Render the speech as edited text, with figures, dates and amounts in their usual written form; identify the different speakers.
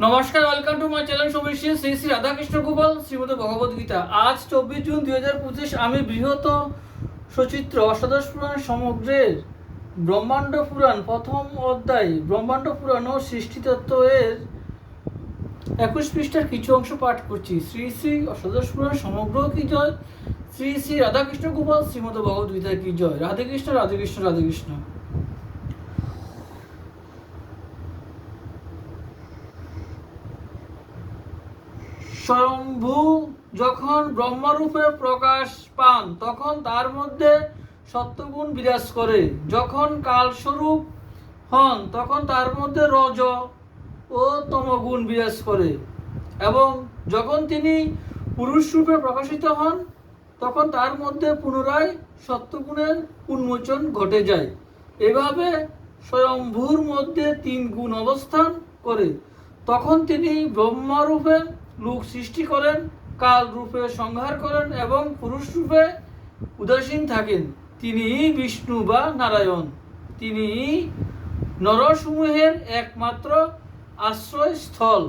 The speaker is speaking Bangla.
Speaker 1: নমস্কার, ওয়েলকাম টু মাই চ্যানেল সমীশী শ্রী শ্রী রাধাকৃষ্ণ গোপাল শ্রীমদ ভগবদ গীতা। আজ 24 জুন 2025। আমি বৃহৎ সচিত্র অষ্টাদশ পুরাণ সমগ্রের ব্রহ্মাণ্ড পুরাণ প্রথম অধ্যায় ব্রহ্মাণ্ড পুরাণ ও সৃষ্টিতত্ত্ব এর 21 পৃষ্ঠার কিছু অংশ পাঠ করছি। শ্রী শ্রী অষ্টাদশ পুরাণ সমগ্র কি জয়, শ্রী শ্রী রাধাকৃষ্ণ গোপাল শ্রীমদ ভগবদ গীতা কি জয়। রাধে কৃষ্ণ রাধে কৃষ্ণ রাধে কৃষ্ণ। স্বয়ম্ভু যখন ব্রহ্মরূপে প্রকাশ পান তখন তার মধ্যে সত্যগুণ বিরাজ করে। যখন কালস্বরূপ হন তখন তার মধ্যে রজ ও তমগুণ বিরাজ করে, এবং যখন তিনি পুরুষ রূপে প্রকাশিত হন তখন তার মধ্যে পুনরায় সত্যগুণের উন্মোচন ঘটে যায়। এভাবে স্বয়ম্ভুর মধ্যে 3 গুণ অবস্থান করে। তখন তিনি ব্রহ্মরূপে লোক সৃষ্টি করেন, কাল রূপে সংহার করেন এবং পুরুষ রূপে উদাসীন থাকেন। তিনি বিষ্ণু বা নারায়ণ। তিনি নরসমূহের একমাত্র আশ্রয়স্থল।